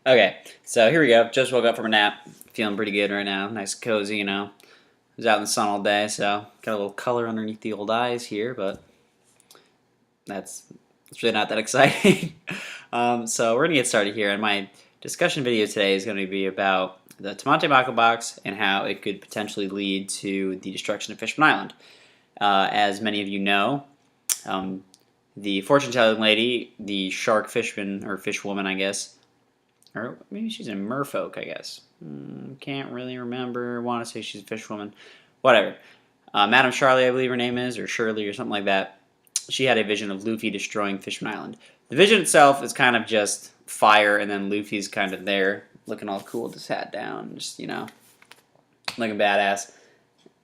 Okay, so here we go. Just woke up from a nap. Feeling pretty good right now. Nice, cozy, you know. Was out in the sun all day, so got a little color underneath the old eyes here, but that's it's really not that exciting. So we're gonna get started here, and my discussion video today is going to be about the Tamate Bako box and how it could potentially lead to the destruction of Fishman Island. As many of you know, um, the fortune-telling lady, the shark fishman or fishwoman, I guess, or maybe she's a merfolk, I guess. Can't really remember. Want to say she's a fishwoman. Whatever. Madame Charlie, I believe her name is, or Shirley, or something like that. She had a vision of Luffy destroying Fishman Island. The vision itself is kind of just fire, and then Luffy's kind of there, looking all cool with his hat down, just, looking badass.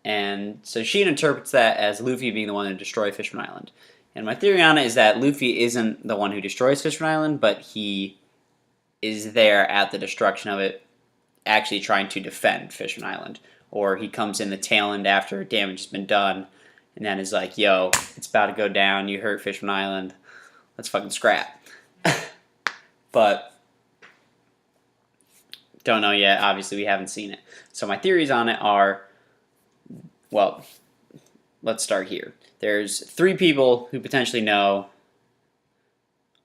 And so she interprets that as Luffy being the one to destroy Fishman Island. And my theory on it is that Luffy isn't the one who destroys Fishman Island, but he is there at the destruction of it, actually trying to defend Fishman Island. Or he comes in the tail end after damage has been done, and then is like, yo, it's about to go down, you hurt Fishman Island, let's fucking scrap. But don't know yet, obviously we haven't seen it. So my theories on it are, well, let's start here. There's 3 people who potentially know,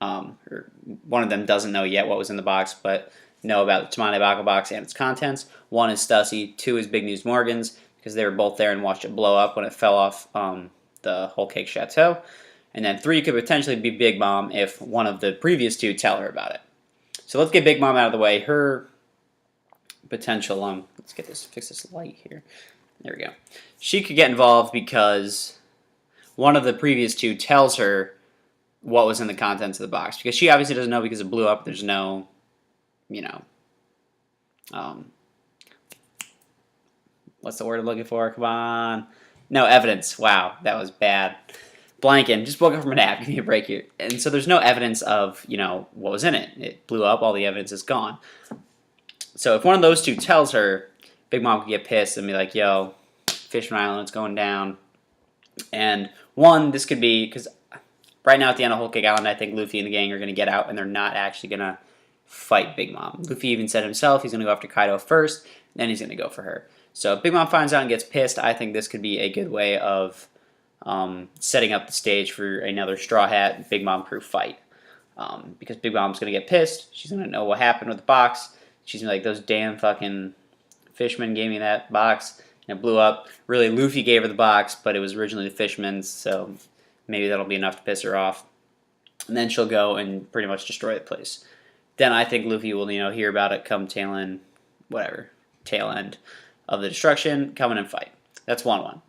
or one of them doesn't know yet what was in the box, but know about the Tamate Bako box and its contents. 1 is Stussy, 2 is Big News Morgan's, because they were both there and watched it blow up when it fell off the Whole Cake Chateau. And then 3 could potentially be Big Mom if one of the previous 2 tell her about it. So let's get Big Mom out of the way. Her potential, let's fix this light here. There we go. She could get involved because one of the previous 2 tells her what was in the contents of the box. Because she obviously doesn't know because it blew up. There's no, what's the word I'm looking for? Come on. No evidence. Wow, that was bad. Blanking. Just woke up from a nap. Give me a break here. And so there's no evidence of, what was in it. It blew up. All the evidence is gone. So if one of those 2 tells her, Big Mom could get pissed and be like, yo, Fishman Island, it's going down. And this could be, because right now at the end of Whole Cake Island, I think Luffy and the gang are going to get out and they're not actually going to fight Big Mom. Luffy even said himself he's going to go after Kaido first, then he's going to go for her. So if Big Mom finds out and gets pissed, I think this could be a good way of setting up the stage for another Straw Hat Big Mom crew fight. Because Big Mom's going to get pissed, she's going to know what happened with the box. She's going to be like, those damn fucking fishmen gave me that box, and it blew up. Really, Luffy gave her the box, but it was originally the Fishman's, so maybe that'll be enough to piss her off. And then she'll go and pretty much destroy the place. Then I think Luffy will, hear about it come tail end of the destruction, come in and fight. That's one.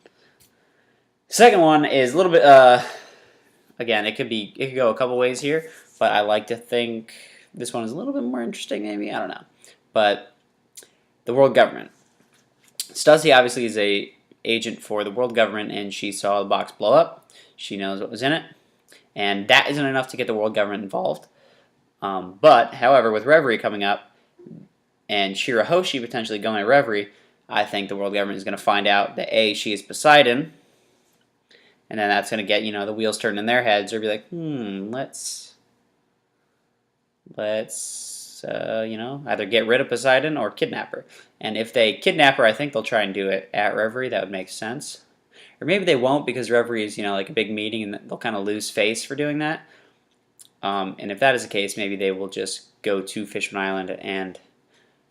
Second one is a little bit, again, it could go a couple ways here, but I like to think this one is a little bit more interesting, maybe, I don't know. But the world government. Stussy obviously is a agent for the world government, and she saw the box blow up. She knows what was in it, and that isn't enough to get the world government involved. But, however, with Reverie coming up, and Shirahoshi potentially going to Reverie, I think the world government is going to find out that A, she is Poseidon, and then that's going to get, the wheels turned in their heads, or be like, let's either get rid of Poseidon or kidnap her. And if they kidnap her, I think they'll try and do it at Reverie. That would make sense. Or maybe they won't because Reverie is, like a big meeting and they'll kind of lose face for doing that. And if that is the case, maybe they will just go to Fishman Island and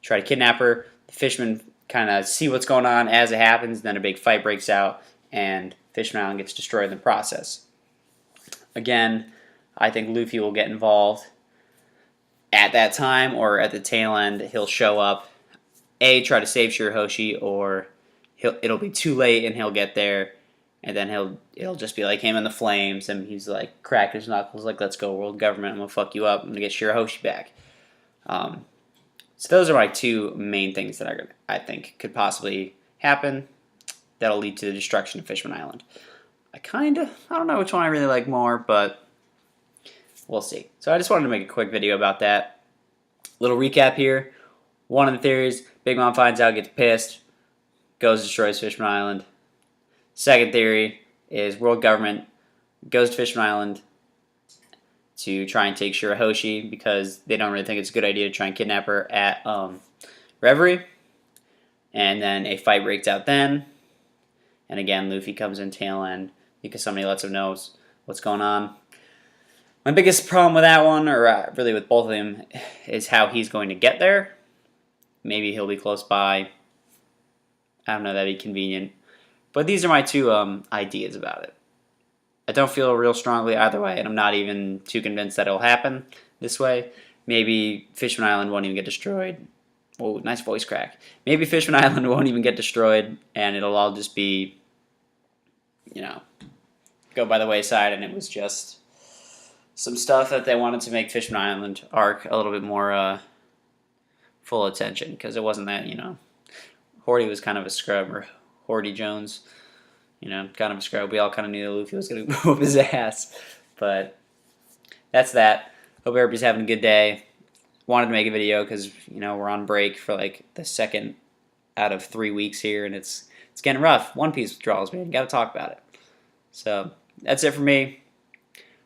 try to kidnap her. The fishermen kind of see what's going on as it happens, then a big fight breaks out, and Fishman Island gets destroyed in the process. Again, I think Luffy will get involved at that time, or at the tail end, he'll show up, A, try to save Shirahoshi, or it'll be too late and he'll get there, and then it'll just be like him in the flames, and he's like, crack his knuckles, like, let's go, world government, I'm gonna fuck you up, I'm gonna get Shirahoshi back. So those are my 2 main things that I think could possibly happen that'll lead to the destruction of Fishman Island. I don't know which one I really like more, but we'll see. So I just wanted to make a quick video about that. Little recap here. One of the theories, Big Mom finds out, gets pissed, goes and destroys Fishman Island. Second theory is world government goes to Fishman Island, to try and take Shirahoshi because they don't really think it's a good idea to try and kidnap her at Reverie. And then a fight breaks out then. And again, Luffy comes in tail end because somebody lets him know what's going on. My biggest problem with that one, or really with both of them, is how he's going to get there. Maybe he'll be close by. I don't know, that'd be convenient. But these are my two ideas about it. I don't feel real strongly either way, and I'm not even too convinced that it'll happen this way. Maybe Fishman Island won't even get destroyed. Oh, nice voice crack. Maybe Fishman Island won't even get destroyed, and it'll all just be, go by the wayside, and it was just some stuff that they wanted to make Fishman Island arc a little bit more full attention, because it wasn't that, Horty was kind of a scrub, or Horty Jones, kind of a scrub. We all kind of knew that Luffy was going to whoop his ass. But that's that. Hope everybody's having a good day. Wanted to make a video because, we're on break for like the second out of 3 weeks here, and it's getting rough. One Piece withdrawals, man. Got to talk about it. So that's it for me.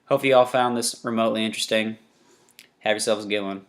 Hopefully you all found this remotely interesting. Have yourselves a good one.